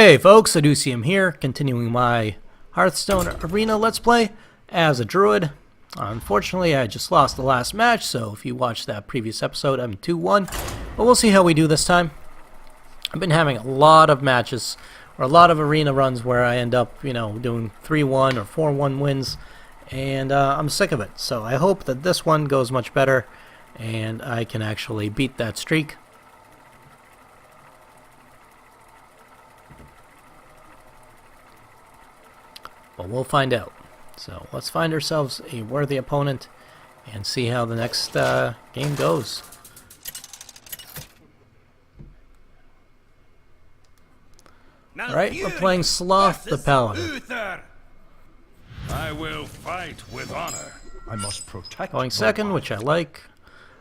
Hey folks, Adusium here, continuing my Hearthstone Arena Let's Play as a Druid. Unfortunately, I just lost the last match, so if you watched that previous episode, I'm 2-1. But we'll see how we do this time. I've been having a lot of matches, or a lot of arena runs where I end up, doing 3-1 or 4-1 wins, and I'm sick of it. So I hope that this one goes much better, and I can actually beat that streak. But we'll find out. So let's find ourselves a worthy opponent and see how the next game goes. Alright, we're playing Sloth the Paladin. I will fight with honor. I must protect. Going second, which I like.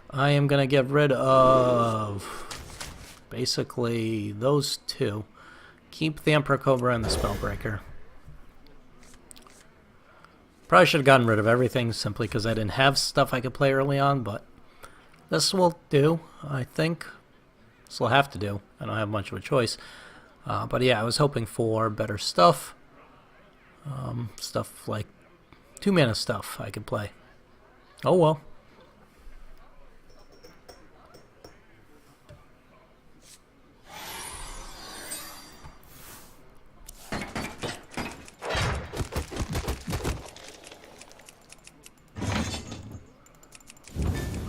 I am going to get rid of basically those two. Keep the Emperor Cobra and the Spellbreaker. Probably should have gotten rid of everything simply because I didn't have stuff I could play early on, but this will do, I think. This will have to do. I don't have much of a choice. But yeah, I was hoping for better stuff. Stuff like 2-mana stuff I could play. Oh well.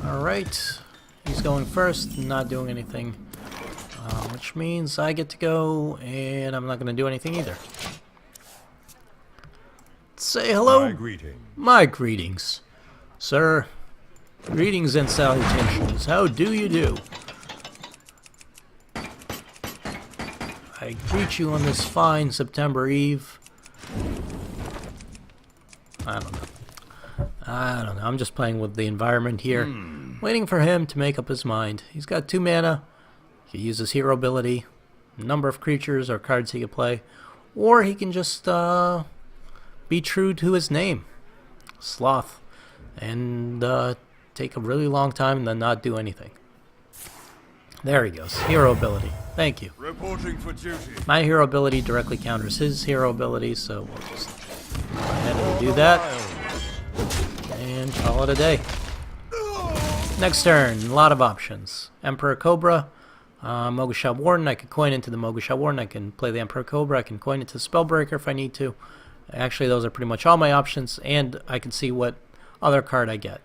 Alright, he's going first, not doing anything, which means I get to go, and I'm not going to do anything either. Say hello. My greetings, sir. Greetings and salutations. How do you do? I greet you on this fine September eve. I don't know. I'm just playing with the environment here. Waiting for him to make up his mind. He's got 2 mana. He uses hero ability. Number of creatures or cards he can play. Or he can just be true to his name. Sloth. And take a really long time and then not do anything. There he goes. Hero ability. Thank you. Reporting for duty. My hero ability directly counters his hero ability, so we'll just go ahead and do that. And call it a day. Next turn, a lot of options. Emperor Cobra, Mogashot Warden. I can coin into the Mogashot Warden. I can play the Emperor Cobra. I can coin into Spellbreaker if I need to. Actually, those are pretty much all my options, and I can see what other card I get.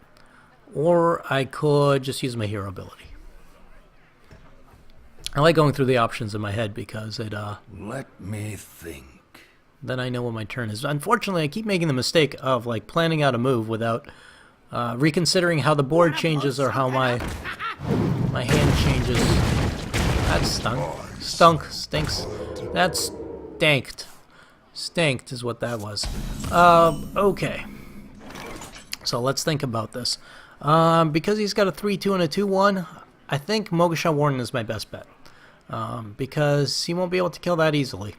Or I could just use my hero ability. I like going through the options in my head because it Let me think. then I know what my turn is. Unfortunately, I keep making the mistake of like planning out a move without reconsidering how the board changes or how my hand changes. That stunk. Stinks. That stanked. Stanked is what that was. Okay. So let's think about this. Because he's got a 3-2 and a 2-1, I think Mogashot Warden is my best bet. Because he won't be able to kill that easily.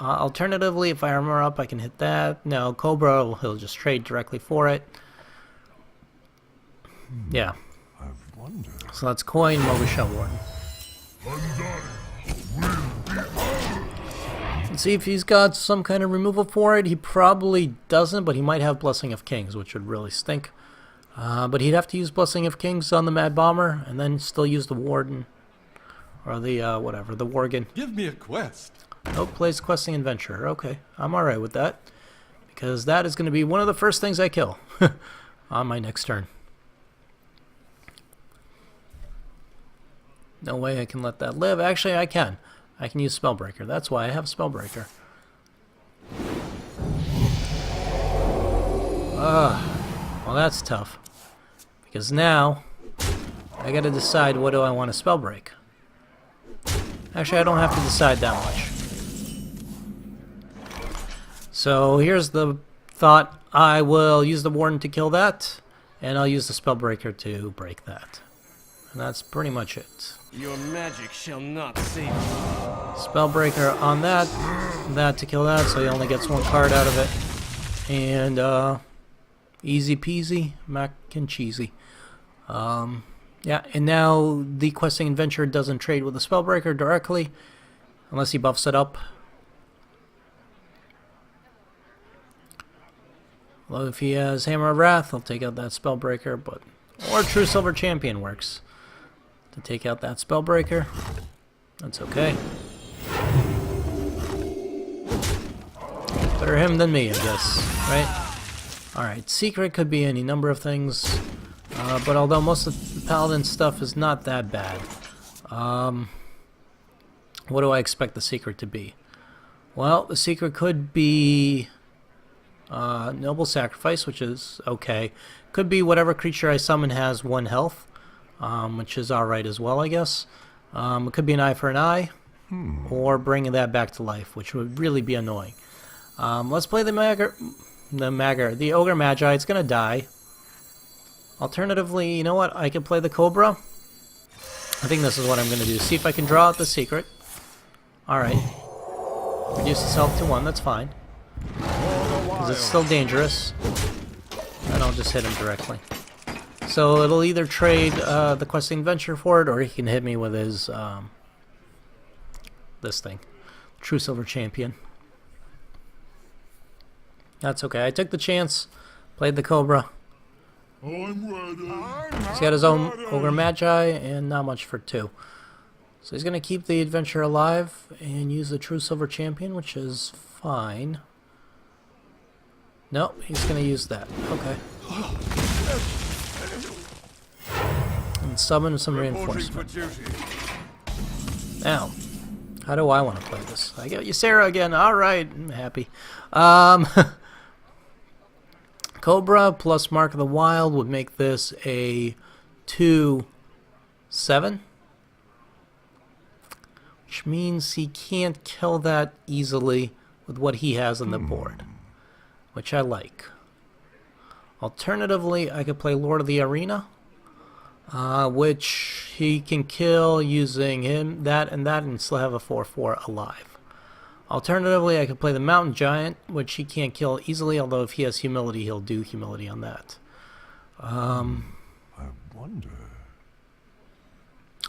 Alternatively, if I armor up, I can hit that. No, Cobra, he'll just trade directly for it. Yeah. So let's coin Mogashot Warden. Let's see if he's got some kind of removal for it. He probably doesn't, but he might have Blessing of Kings, which would really stink. But he'd have to use Blessing of Kings on the Mad Bomber, and then still use the Warden. Or the, whatever, the Worgen. Give me a quest. Oh, plays Questing Adventurer. Okay, I'm alright with that. Because that is going to be one of the first things I kill on my next turn. No way I can let that live. Actually, I can. I can use Spellbreaker. That's why I have Spellbreaker. Well, that's tough. Because now, I gotta decide what do I want to Spellbreak. Actually, I don't have to decide that much. So here's the thought. I will use the Warden to kill that, and I'll use the Spellbreaker to break that. And that's pretty much it. Your magic shall not save you. Spellbreaker on that to kill that, so he only gets 1 card out of it. And easy peasy, mac and cheesy. Yeah, and now the Questing Adventurer doesn't trade with the Spellbreaker directly. Unless he buffs it up. Well, if he has Hammer of Wrath, I'll take out that Spellbreaker, but... Or True Silver Champion works. To take out that Spellbreaker. That's okay. Better him than me, I guess. Right? Alright, Secret could be any number of things. But although most of the Paladin stuff is not that bad. What do I expect the Secret to be? Well, the Secret could be... Noble Sacrifice, which is okay. Could be whatever creature I summon has 1 health, which is alright as well, I guess. It could be an eye for an eye, or bringing that back to life, which would really be annoying. Let's play the Ogre Magi. It's gonna die. Alternatively, you know what? I could play the Cobra. I think this is what I'm gonna do. See if I can draw out the Secret. Alright. Reduce its health to 1, that's fine. Because it's still dangerous. And I'll just hit him directly. So it'll either trade the Questing Venture for it, or he can hit me with his, this thing. True Silver Champion. That's okay. I took the chance. Played the Cobra. I'm ready. He's got his own Ogre Magi, and not much for 2. So he's going to keep the adventure alive and use the True Silver Champion, which is fine. Nope, he's going to use that. Okay. And summon some reinforcement. Now, how do I want to play this? I get Ysera again. Alright, I'm happy. Cobra plus Mark of the Wild would make this a 2/7. Which means he can't kill that easily with what he has on the board. Which I like. Alternatively, I could play Lord of the Arena. Which he can kill using him, that, and still have a 4/4 alive. Alternatively, I could play the Mountain Giant, which he can't kill easily, although if he has Humility, he'll do Humility on that. I wonder.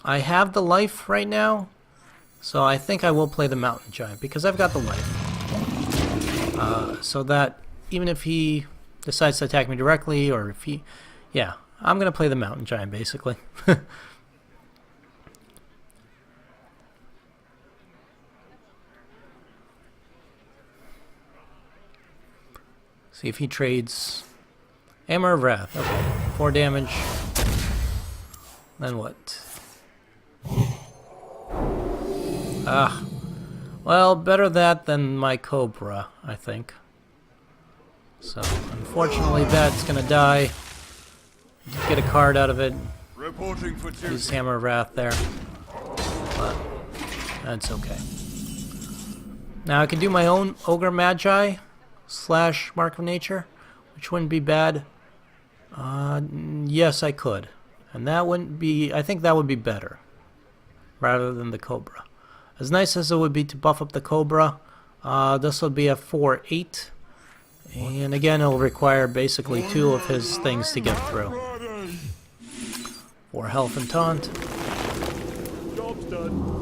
I have the life right now, so I think I will play the Mountain Giant, because I've got the life. So that even if he decides to attack me directly, or if he... Yeah, I'm going to play the Mountain Giant, basically. See if he trades Hammer of Wrath. Okay, 4 damage. Then what? Well, better that than my Cobra, I think. So, unfortunately, that's gonna die. Get a card out of it. Reporting for duty. Use Hammer of Wrath there. But that's okay. Now I can do my own Ogre Magi / Mark of Nature, which wouldn't be bad. Yes, I could. And that wouldn't be... I think that would be better. Rather than the Cobra. As nice as it would be to buff up the Cobra, this would be a 4/8. And again, it'll require basically 2 of his things to get through. 4 health and taunt. Job's done.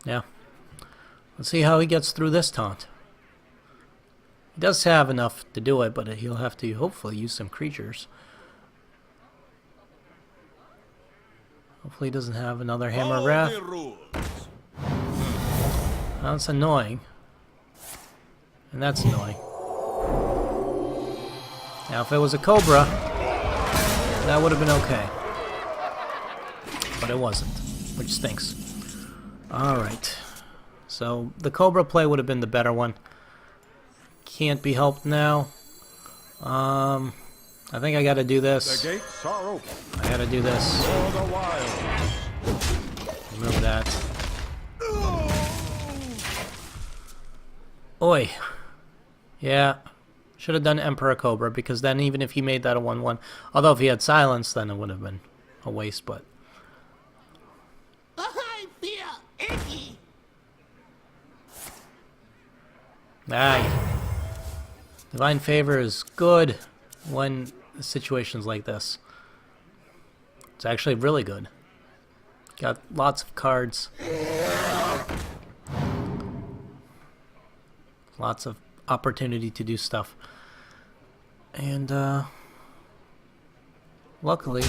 Yeah. Let's see how he gets through this taunt. He does have enough to do it, but he'll have to hopefully use some creatures. Hopefully he doesn't have another Hammer of Wrath. That's annoying. And that's annoying. Now if it was a Cobra, that would have been okay. But it wasn't, which stinks. Alright. So the Cobra play would have been the better one. Can't be helped now. I think I gotta do this. The gates are open. I gotta do this. For the wild. Remove that. Oi. Yeah. Should have done Emperor Cobra, because then even if he made that a 1/1, although if he had silence, then it would have been a waste, but... I feel icky. Aye. Divine Favor is good when situations like this. It's actually really good. Got lots of cards. Lots of opportunity to do stuff. And, luckily...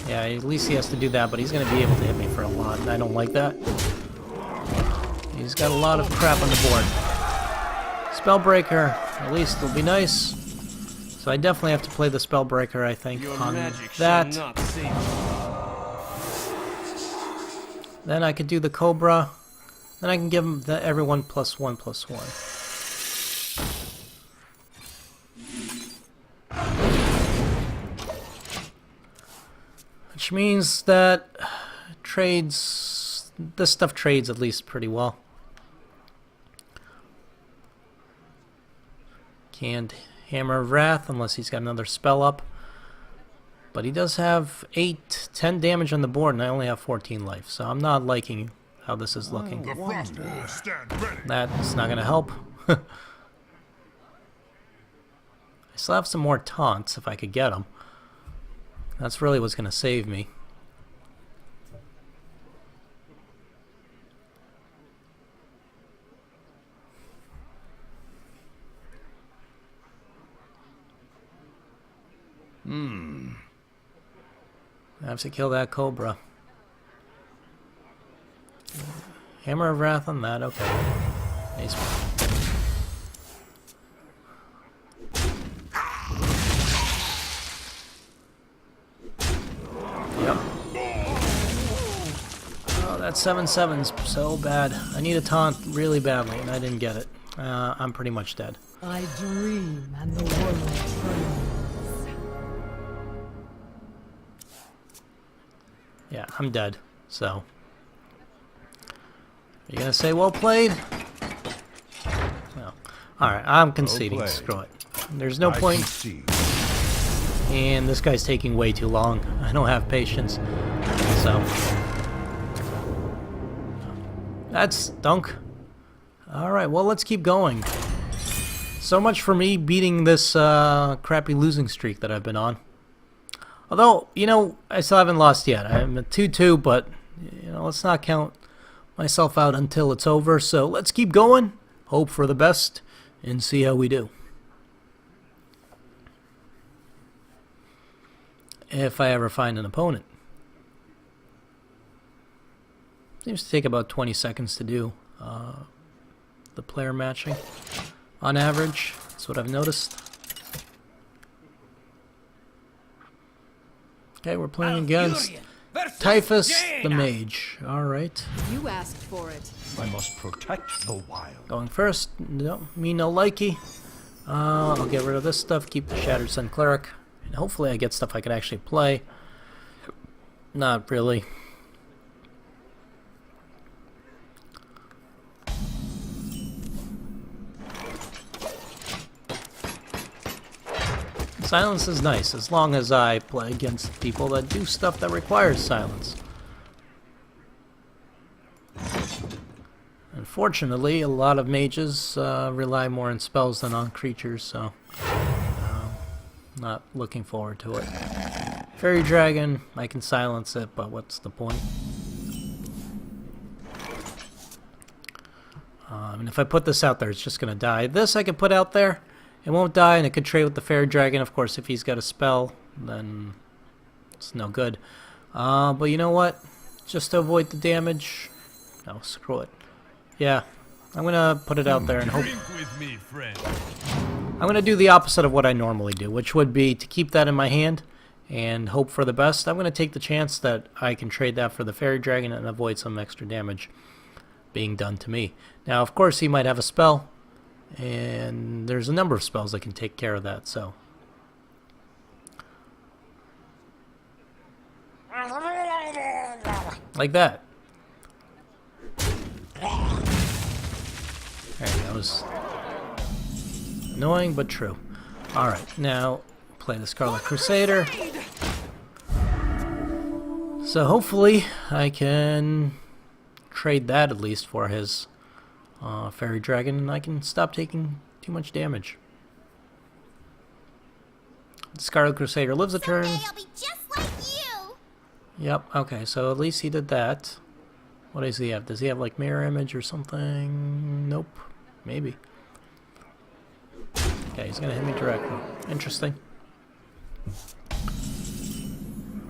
Yeah, at least he has to do that, but he's going to be able to hit me for a lot, and I don't like that. He's got a lot of crap on the board. Spellbreaker, at least it'll be nice. So I definitely have to play the Spellbreaker, I think, on that. Then I could do the Cobra. Then I can give him everyone +1/+1. Which means that this stuff trades at least pretty well. Can't Hammer of Wrath unless he's got another spell up. But he does have 10 damage on the board, and I only have 14 life, so I'm not liking how this is looking. The frost will stand ready. That's not going to help. I still have some more taunts if I could get them. That's really what's going to save me. I have to kill that Cobra. Hammer of Wrath on that, okay. Nice one. Yep. Oh, that 7/7's so bad. I need a taunt really badly, and I didn't get it. I'm pretty much dead. I dream and the world turns. Yeah, I'm dead, so. Are you gonna say well played? No. Alright, I'm conceding. Well Screw it. There's no point. And this guy's taking way too long. I don't have patience. So. That's stunk. Alright, well, let's keep going. So much for me beating this crappy losing streak that I've been on. Although, you know, I still haven't lost yet. I'm at 2-2, but, you know, let's not count myself out until it's over. So let's keep going, hope for the best, and see how we do. If I ever find an opponent. Seems to take about 20 seconds to do the player matching on average. That's what I've noticed. Okay, we're playing against Typhus the Mage. Alright. You asked for it. I must protect the wild. Going first. No, me no likey. I'll get rid of this stuff, keep the Shattered Sun Cleric. And hopefully I get stuff I can actually play. Not really. Silence is nice, as long as I play against people that do stuff that requires silence. Unfortunately, a lot of mages rely more on spells than on creatures, so not looking forward to it. Fairy Dragon, I can silence it, but what's the point? And if I put this out there, it's just going to die. This I could put out there. It won't die, and it could trade with the Fairy Dragon. Of course, if he's got a spell, then it's no good. But you know what? Just to avoid the damage... No, screw it. Yeah, I'm going to put it out there and hope... with me, friend. I'm going to do the opposite of what I normally do, which would be to keep that in my hand and hope for the best. I'm going to take the chance that I can trade that for the Fairy Dragon and avoid some extra damage being done to me. Now, of course, he might have a spell. And there's a number of spells that can take care of that, so. Like that. That was annoying, but true. Alright, now play the Scarlet Crusader. So hopefully I can trade that at least for his Fairy Dragon, and I can stop taking too much damage. The Scarlet Crusader lives a turn. Someday I'll be just like Yep, okay, so at least he did that. What does he have? Does he have like mirror image or something? Nope. Maybe. Okay, he's gonna hit me directly. Interesting.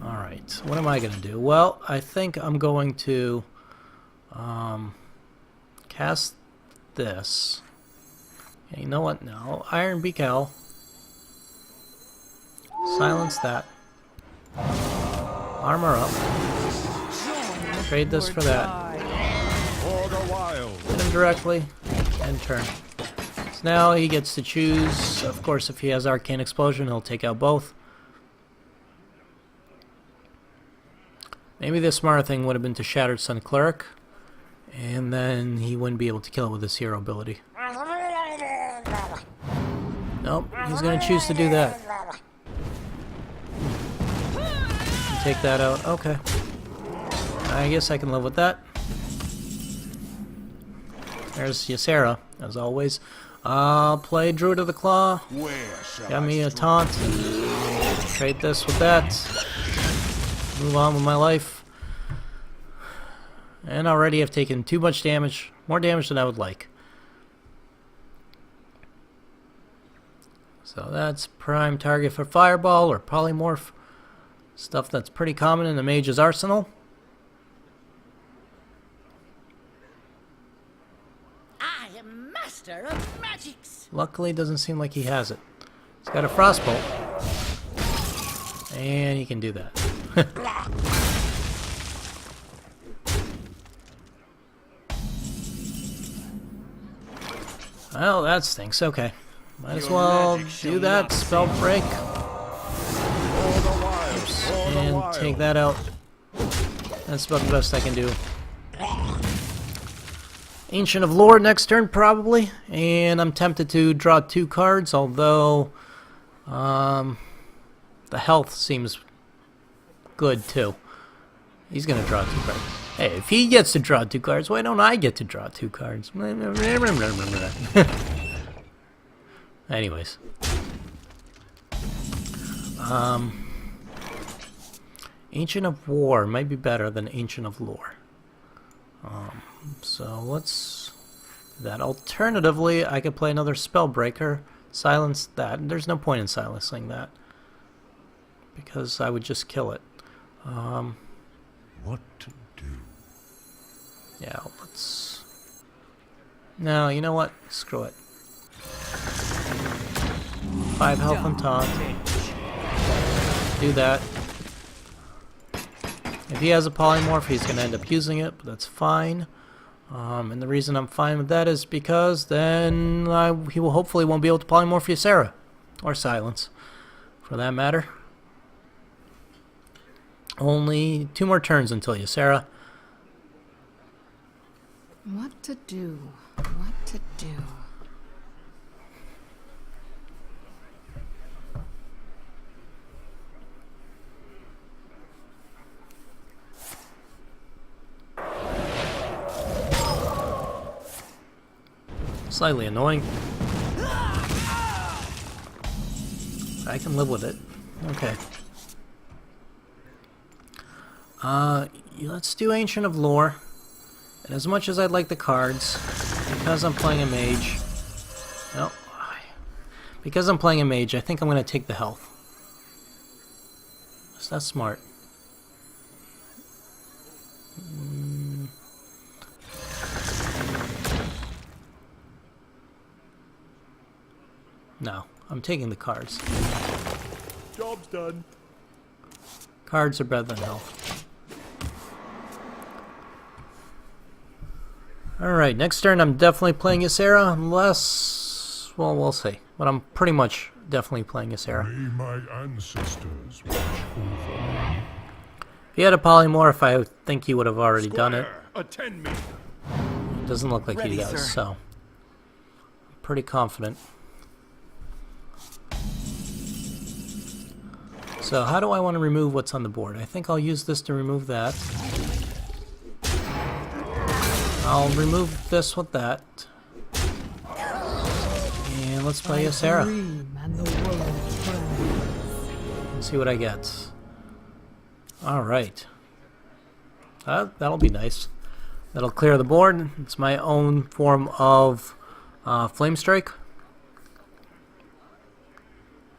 Alright, what am I gonna do? Well, I think I'm going to cast this. Okay, you know what? No. Iron Beak Owl. Silence that. Armor up. Trade this for that. For the wild. Hit him directly and turn. So now he gets to choose. Of course, if he has Arcane Explosion, he'll take out both. Maybe the smarter thing would have been to Shattered Sun Cleric, and then he wouldn't be able to kill it with his hero ability. Nope, he's going to choose to do that. Take that out. Okay. I guess I can live with that. There's Ysera, as always. I'll play Druid of the Claw. Got me a taunt. Trade this with that. Move on with my life. And already I've taken too much damage. More damage than I would like. So that's prime target for Fireball or Polymorph. Stuff that's pretty common in the mage's arsenal. I am master of magics. Luckily, it doesn't seem like he has it. He's got a Frostbolt. And he can do that. Well, that stinks. Okay. Might as well do that. Spell break. Oops. And take that out. That's about the best I can do. Ancient of Lore next turn, probably. And I'm tempted to draw 2 cards, although the health seems good, too. He's going to draw 2 cards. Hey, if he gets to draw 2 cards, why don't I get to draw 2 cards? Anyways. Ancient of War might be better than Ancient of Lore. So let's do that. Alternatively, I could play another Spellbreaker, silence that. There's no point in silencing that, because I would just kill it. What to do? Yeah, let's... No, you know what? Screw it. 5 health and taunt. Do that. If he has a Polymorph, he's going to end up using it, but that's fine. And the reason I'm fine with that is because then he will hopefully won't be able to Polymorph Ysera. Or Silence, for that matter. Only 2 more turns until Ysera. What to do? What to do? Slightly annoying. I can live with it. Okay. Let's do Ancient of Lore. And as much as I'd like the cards, because I'm playing a mage... No. Because I'm playing a mage, I think I'm going to take the health. Is that smart? No, I'm taking the cards. Job's done. Cards are better than health. Alright, next turn I'm definitely playing Ysera, unless... well, we'll see. But I'm pretty much definitely playing Ysera. May my ancestors watch over me. If he had a Polymorph, I think he would have already done it. Attend me. It doesn't look like Ready, he does, sir. so... I'm pretty confident. So how do I want to remove what's on the board? I think I'll use this to remove that. I'll remove this with that. And let's play Ysera. Dream and the world trembles. Let's see what I get. Alright. That'll be nice. That'll clear the board. It's my own form of Flame Strike.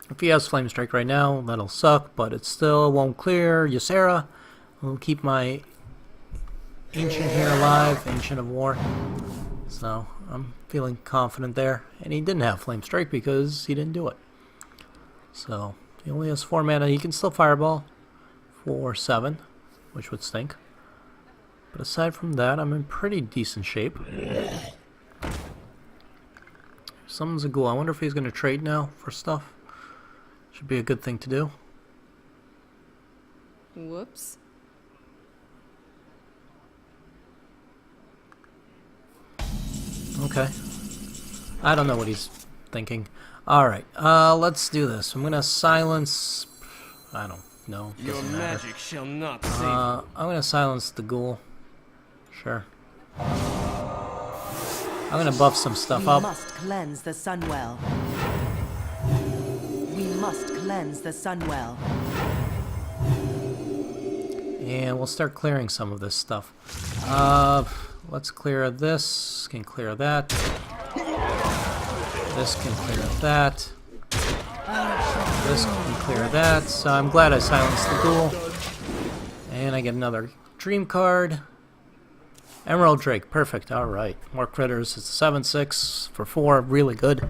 If he has Flame Strike right now, that'll suck, but it still won't clear Ysera. I'll keep my Ancient here alive, Ancient of War. So I'm feeling confident there. And he didn't have Flame Strike because he didn't do it. So he only has 4 mana. He can still Fireball for 7, which would stink. But aside from that, I'm in pretty decent shape. Summons a ghoul. I wonder if he's going to trade now for stuff. Should be a good thing to do. Whoops. Okay. I don't know what he's thinking. Alright, let's do this. I'm going to silence... I don't know. Your Doesn't matter. magic shall not save you. I'm going to silence the ghoul. Sure. I'm going to buff some stuff We up. must cleanse the Sunwell. We must cleanse the Sunwell. And we'll start clearing some of this stuff. Let's clear this. Can clear that. This can clear that. This can clear that. So I'm glad I silenced the ghoul. And I get another dream card. Emerald Drake. Perfect. Alright. More critters. It's a 7/6 for 4. Really good.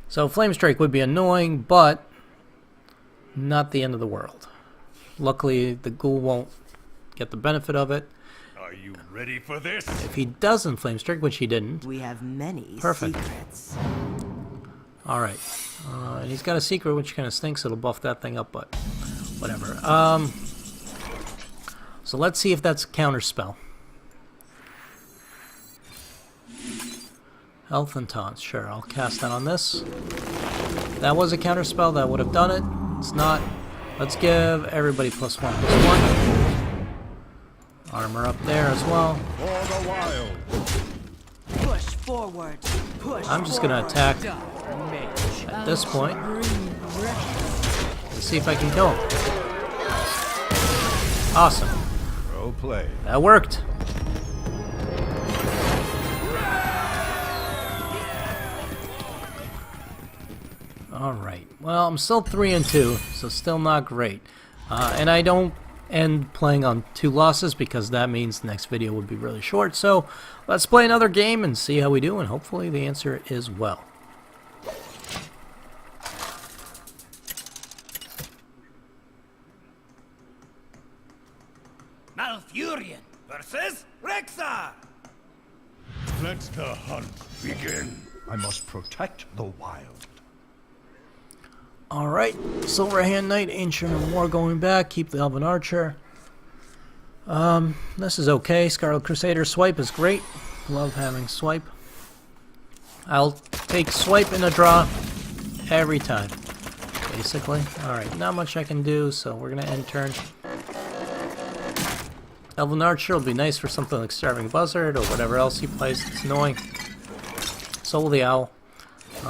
So Flame Strike would be annoying, but not the end of the world. Luckily, the ghoul won't get the benefit of it. Are you ready for this? If he doesn't Flame Strike, which he didn't. We have many Perfect. secrets. Alright. And he's got a secret, which kind of stinks. It'll buff that thing up, but whatever. So let's see if that's a counter spell. Health and Taunts. Sure, I'll cast that on this. If that was a counter spell, that would have done it. It's not. Let's give everybody +1/+1. Armor up there as well. For the wild. Push forward. Push I'm just gonna attack Mage. at this point. Let's see if I can kill him. Awesome. Pro play. That worked. Alright. Well, I'm still 3-2, so still not great. And I don't end playing on 2 losses because that means the next video would be really short. So let's play another game and see how we do, and hopefully the answer is well. Malfurion versus Rexar. Let the hunt begin. I must protect the wild. Alright, Silverhand Knight, Ancient of War going back, keep the Elven Archer. This is okay. Scarlet Crusader swipe is great. Love having swipe. I'll take swipe in a draw every time, basically. Alright, not much I can do, so we're gonna end turn. Elven Archer will be nice for something like Starving Buzzard or whatever else he plays that's annoying. So will the Owl. For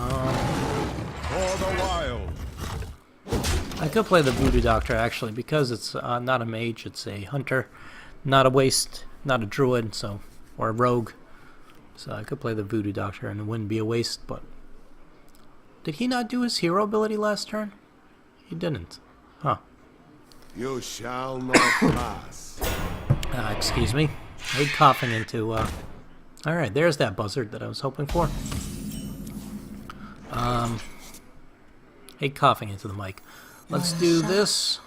the wild. I could play the Voodoo Doctor actually because it's not a mage, it's a hunter, not a waste, not a druid, so or a rogue. So I could play the Voodoo Doctor and it wouldn't be a waste. But did he not do his hero ability last turn? He didn't. Huh. You shall not pass. Excuse me. I hate coughing into. Alright, there's that buzzard that I was hoping for. Hate coughing into the mic. Let's do this.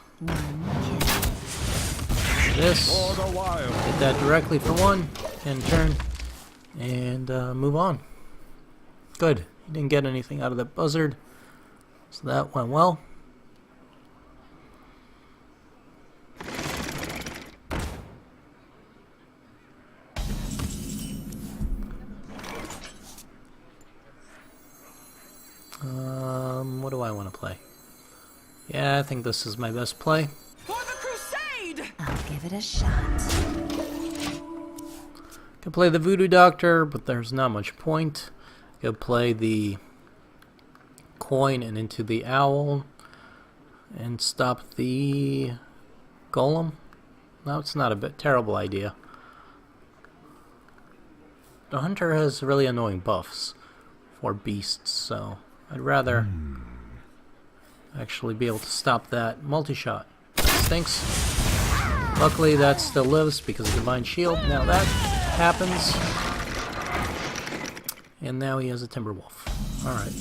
This. For the wild. Get that directly for 1. End turn. And move on. Good. He didn't get anything out of that buzzard. So that went well. What do I want to play? Yeah, I think this is my best play. For the crusade! I'll give it a shot. Could play the Voodoo Doctor, but there's not much point. Could play the coin and into the Owl and stop the Golem. That's not a terrible idea. The hunter has really annoying buffs for beasts, so I'd rather actually be able to stop that multi-shot. That stinks. Luckily that still lives because of Divine Shield. Now that happens. And now he has a Timberwolf. Alright.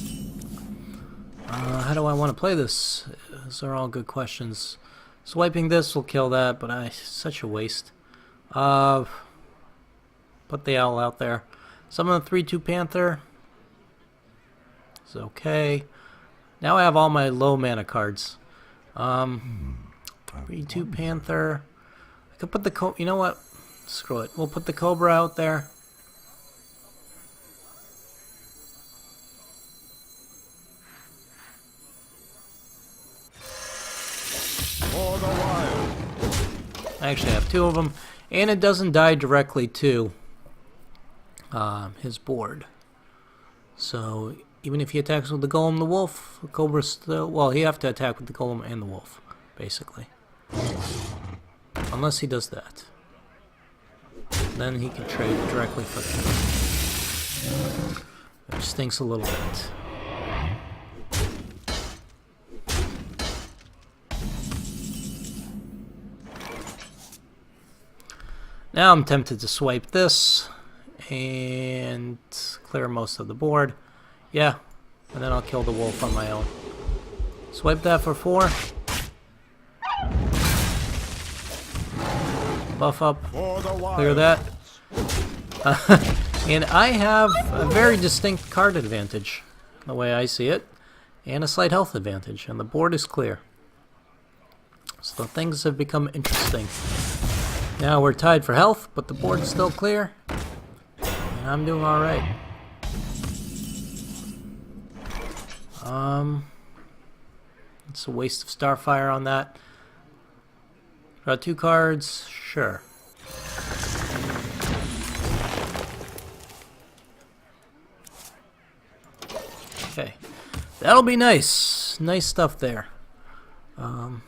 How do I want to play this? Those are all good questions. Swiping this will kill that, but such a waste. Put the owl out there. Summon the 3/2 Panther. It's okay. Now I have all my low mana cards. 3/2 Panther. I could put the you know what? Screw it. We'll put the Cobra out there. For the wild. I actually have 2 of them, and it doesn't die directly to his board. So even if he attacks with the Golem, the Wolf, the Cobra still... Well, he have to attack with the Golem and the Wolf, basically. Unless he does that. Then he can trade directly for that. Which stinks a little bit. Now I'm tempted to swipe this and clear most of the board. Yeah, and then I'll kill the wolf on my own. Swipe that for 4. Buff up, clear that. And I have a very distinct card advantage, the way I see it, and a slight health advantage, and the board is clear. So things have become interesting. Now we're tied for health, but the board's still clear, and I'm doing alright. It's a waste of Starfire on that. Draw 2 cards, sure. Okay, that'll be nice. Nice stuff there. I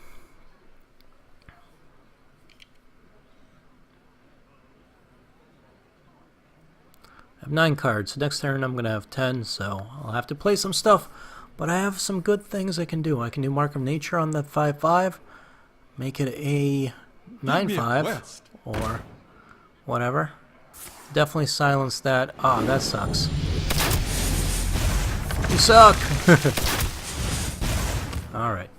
have 9 cards. Next turn I'm going to have 10, so I'll have to play some stuff. But I have some good things I can do. I can do Mark of Nature on that 5/5. Make it a 9/5 or whatever. Definitely silence that. Ah, that sucks. You suck! Alright.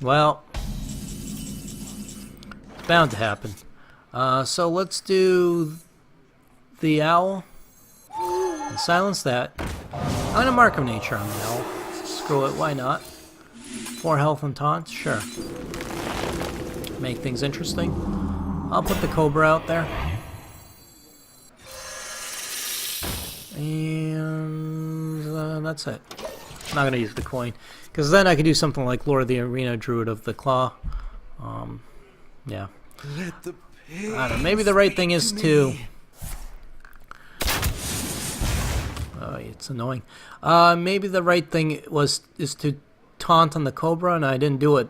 Well, it's bound to happen. So let's do the owl and silence that. I'm gonna Mark of Nature on the owl. Screw it, why not? 4 health and taunt, sure. Make things interesting. I'll put the Cobra out there. And that's it. I'm not gonna use the coin, because then I could do something like Lord of the Arena, Druid of the Claw. Yeah. I don't know, maybe the right thing is to... it's annoying. Maybe the right thing is to taunt on the Cobra, and I didn't do it.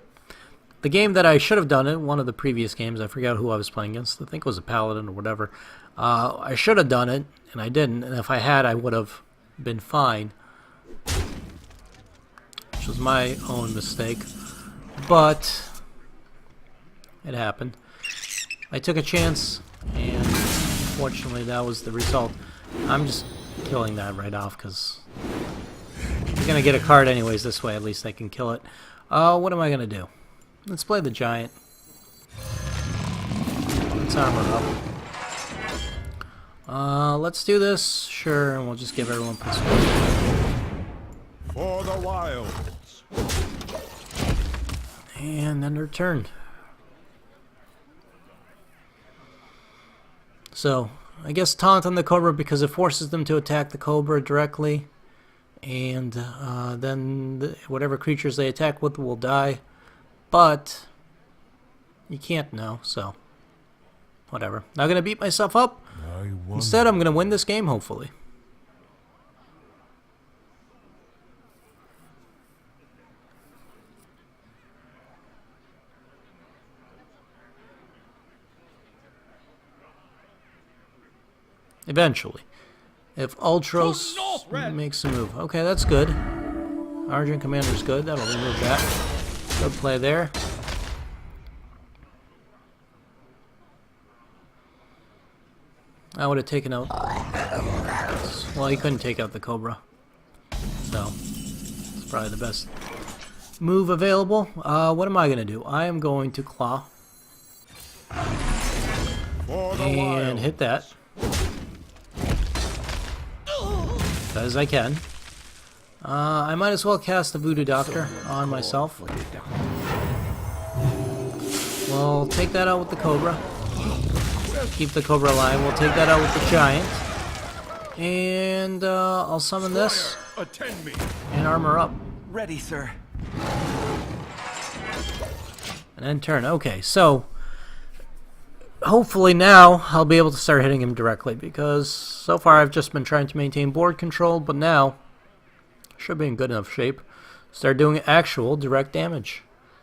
The game that I should have done it, one of the previous games, I forgot who I was playing against. I think it was a Paladin or whatever. I should have done it, and I didn't. And if I had, I would have been fine. Which was my own mistake. But it happened. I took a chance, and unfortunately that was the result. I'm just killing that right off, because I'm going to get a card anyways this way. At least I can kill it. What am I going to do? Let's play the giant. Let's armor up. Let's do this. Sure, and we'll just give everyone +1. For the wilds. And end their turn. So, I guess taunt on the Cobra because it forces them to attack the Cobra directly. And then whatever creatures they attack with will die. But you can't know, so whatever. Not going to beat myself up. Instead, I'm going to win this game, hopefully. Eventually. If Ultros makes a move. Okay, that's good. Argent Commander's good. That'll remove that. Good play there. I would have taken out... Well, he couldn't take out the Cobra. So, it's probably the best move available. What am I going to do? I am going to Claw. And hit that. Because I can. I might as well cast the Voodoo Doctor on myself. We'll take that out with the Cobra. Keep the Cobra alive. We'll take that out with the Giant. And I'll summon this. Attend me. And armor up. Ready, sir. And then turn. Okay, so hopefully now I'll be able to start hitting him directly, because so far I've just been trying to maintain board control, but now should be in good enough shape. Start doing actual direct damage.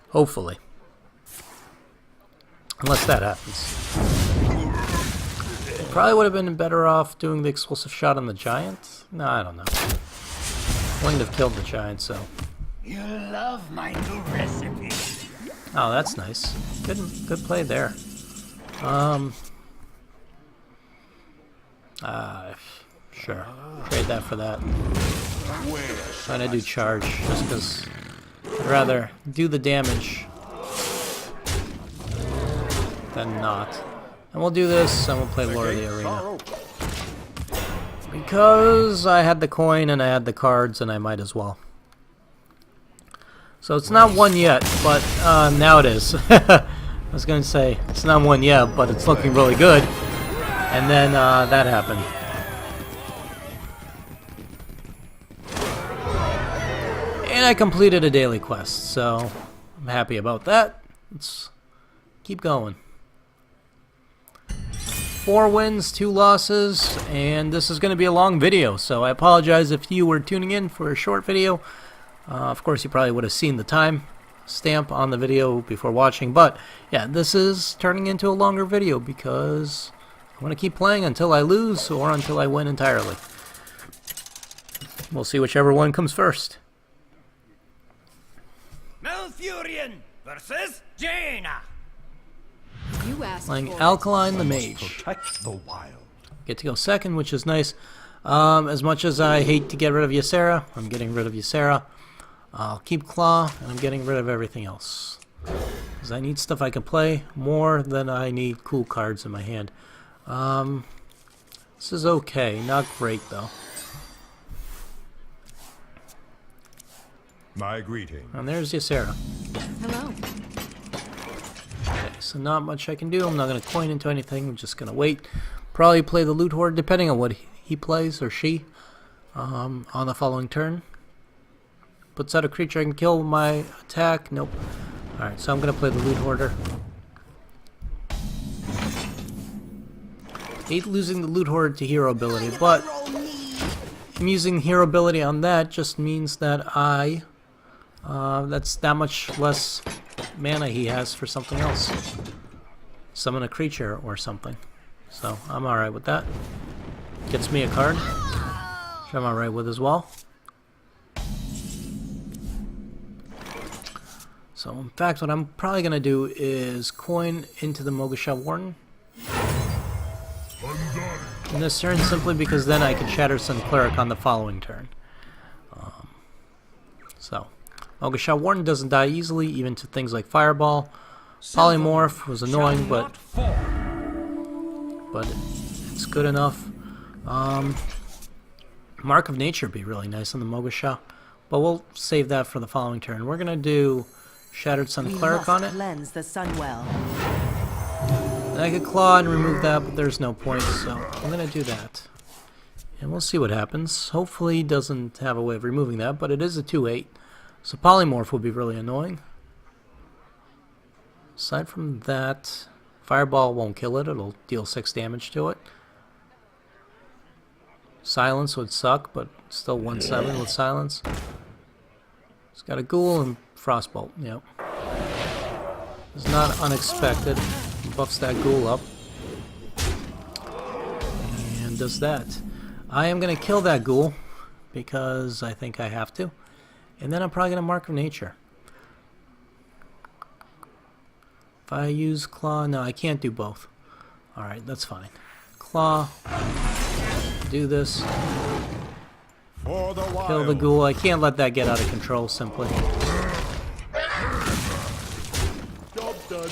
Hopefully. Unless that happens. Probably would have been better off doing the explosive shot on the Giant. No, I don't know. Wouldn't have killed the Giant, so. You love my new recipe. Oh, that's nice. Good play there. Sure. Trade that for that. Trying to do charge, just because I'd rather do the damage than not. And we'll do this, and we'll play Lord of the Arena. Because I had the coin, and I had the cards, and I might as well. So it's not won yet, but now it is. I was going to say, it's not won yet, but it's looking really good. And then that happened. And I completed a daily quest, so I'm happy about that. Let's keep going. 4 wins, 2 losses, and this is going to be a long video, so I apologize if you were tuning in for a short video. Of course, you probably would have seen the time stamp on the video before watching, but yeah, this is turning into a longer video because I want to keep playing until I lose or until I win entirely. We'll see whichever one comes first. Malfurion versus Jaina. You asked Playing for it. Alkaline the Mage. Protect the wild. Get to go second, which is nice. As much as I hate to get rid of Ysera, I'm getting rid of Ysera. I'll keep Claw, and I'm getting rid of everything else. Because I need stuff I can play more than I need cool cards in my hand. This is okay. Not great, though. My greeting. And there's Ysera. Hello. Okay, so not much I can do. I'm not going to coin into anything. I'm just going to wait. Probably play the Loot Horde, depending on what he plays, or she, on the following turn. Puts out a creature I can kill with my attack. Nope. Alright, so I'm going to play the Loot Hoarder. Hate losing the Loot Horde to hero ability, but I'm using hero ability on that just means that that's that much less mana he has for something else. Summon a creature or something. So I'm alright with that. Gets me a card, which I'm alright with as well. So in fact, what I'm probably going to do is coin into the Mogosha Warden in this turn, simply because then I can Shatter Sun Cleric on the following turn. So Mogosha Warden doesn't die easily, even to things like Fireball. Polymorph was annoying, but it's good enough. Mark of Nature would be really nice on the Mogosha, but we'll save that for the following turn. We're gonna do Shattered Sun Cleric on it. Cleanse the Sunwell. And I could claw and remove that, but there's no point, so I'm gonna do that. And we'll see what happens. Hopefully he doesn't have a way of removing that, but it is a 2/8. So Polymorph would be really annoying. Aside from that, Fireball won't kill it. It'll deal 6 damage to it. Silence would suck, but still 1/7 with Silence. It's got a Ghoul and Frostbolt. Yep. It's not unexpected. Buffs that Ghoul up. And and does that. I am going to kill that ghoul because I think I have to. And then I'm probably going to Mark of Nature. If I use Claw, no, I can't do both. Alright, that's fine. Claw. Do this. For the wild. Kill the ghoul. I can't let that get out of control, simply. Job done.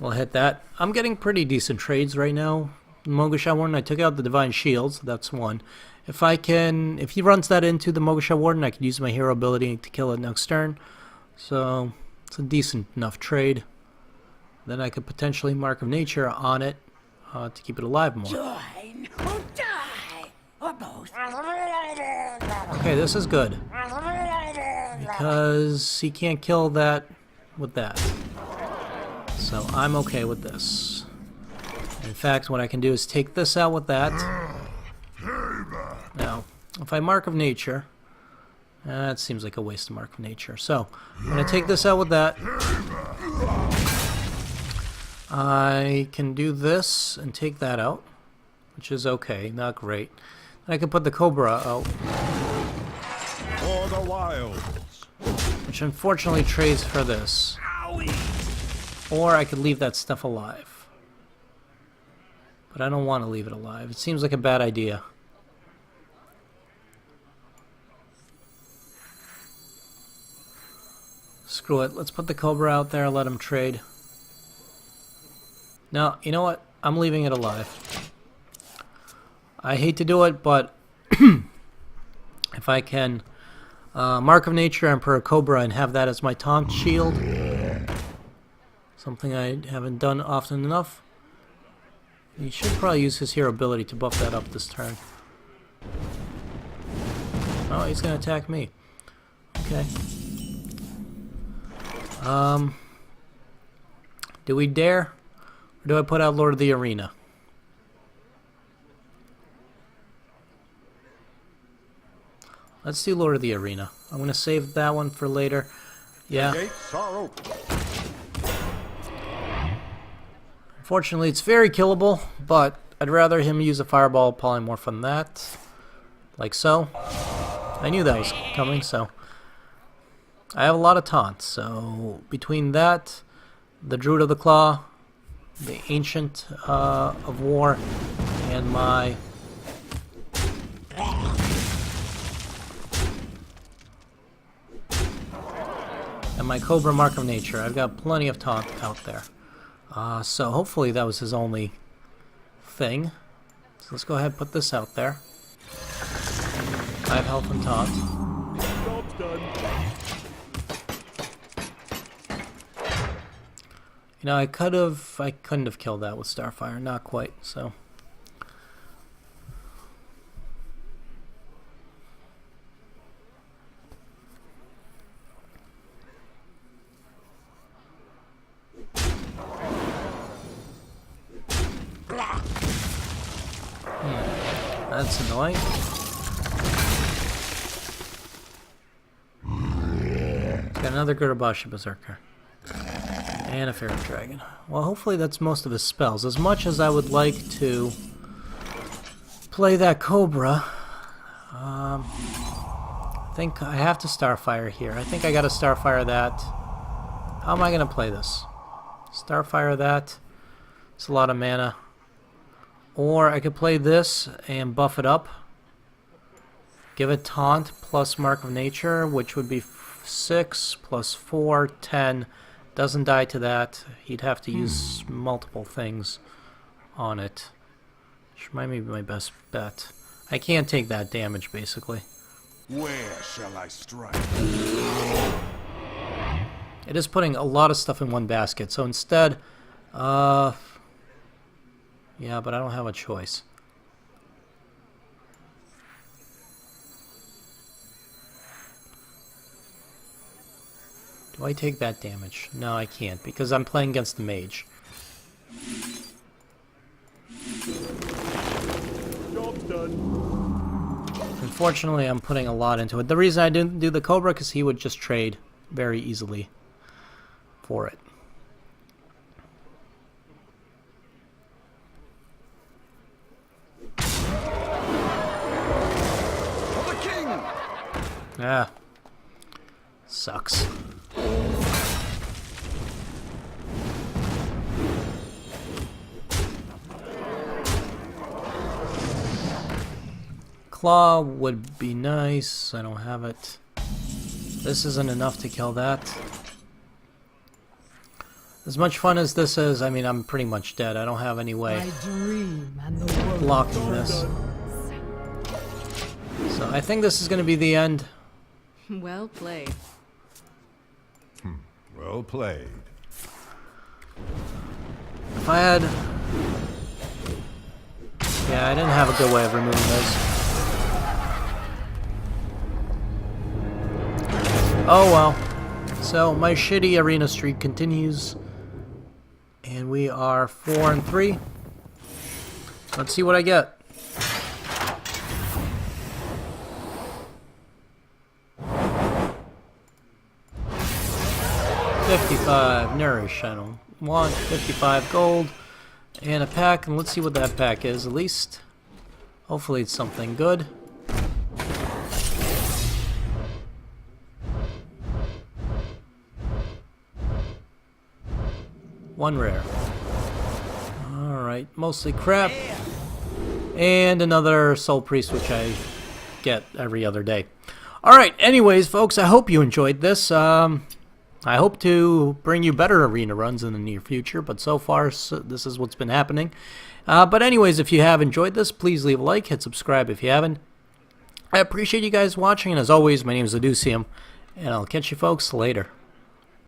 We'll hit that. I'm getting pretty decent trades right now. Mogusha Warden, I took out the Divine Shields. That's one. If he runs that into the Mogusha Warden, I could use my hero ability to kill it next turn. So, it's a decent enough trade. Then I could potentially Mark of Nature on it to keep it alive more. Join or die, or both. Okay, this is good. Because he can't kill that with that. So I'm okay with this. In fact, what I can do is take this out with that. Now, if I Mark of Nature, that seems like a waste of Mark of Nature. So, I'm going to take this out with that. I can do this and take that out, which is okay, not great. And I can put the Cobra out, For the wilds. which unfortunately trades for this. Or I could leave that stuff alive. But I don't want to leave it alive. It seems like a bad idea. Screw it. Let's put the Cobra out there and let him trade. No, you know what? I'm leaving it alive. I hate to do it, but if I can Mark of Nature, Emperor Cobra, and have that as my taunt shield, something I haven't done often enough, he should probably use his hero ability to buff that up this turn. Oh, he's going to attack me. Okay. Do we dare? Or do I put out Lord of the Arena? Let's do Lord of the Arena. I'm going to save that one for later. Yeah. Gates are open. Unfortunately, it's very killable, but I'd rather him use a Fireball Polymorph on that. Like so. I knew that was coming, so. I have a lot of taunts, so between that, the Druid of the Claw, the Ancient of War, and my Cobra Mark of Nature, I've got plenty of taunt out there. So hopefully that was his only thing. So let's go ahead and put this out there. 5 health and taunt. Job's done. You know, I couldn't have killed that with Starfire, not quite, so. That's annoying. Got another Gurubasha Berserker. And a Fairy Dragon. Well, hopefully that's most of his spells. As much as I would like to play that Cobra, I think I have to Starfire here. I think I gotta Starfire that. How am I gonna play this? Starfire that. It's a lot of mana. Or I could play this and buff it up. Give it Taunt plus Mark of Nature, which would be 6 plus 4, 10. Doesn't die to that. He'd have to use multiple things on it. Which might be my best bet. I can't take that damage, basically. Where shall I strike? It is putting a lot of stuff in one basket. So instead, yeah, but I don't have a choice. Do I take that damage? No, I can't, because I'm playing against the mage. Job's done. Unfortunately, I'm putting a lot into it. The reason I didn't do the Cobra, because he would just trade very easily for it. Ah. Sucks. Claw would be nice. I don't have it. This isn't enough to kill that. As much fun as this is, I mean, I'm pretty much dead. I don't have any way blocking this. So I think this is going to be the end. Well played. Well played. If I had... Yeah, I didn't have a good way of removing this. Oh well. So my shitty arena streak continues. And we are 4-3. Let's see what I get. $55 nourish. I don't want 55 gold and a pack, and let's see what that pack is at least. Hopefully it's something good. One rare. Alright, mostly crap. And another Soul Priest, which I get every other day. Alright, anyways, folks, I hope you enjoyed this. I hope to bring you better arena runs in the near future, but so far, this is what's been happening. But anyways, if you have enjoyed this, please leave a like, hit subscribe if you haven't. I appreciate you guys watching, and as always, my name is Adusium, and I'll catch you folks later.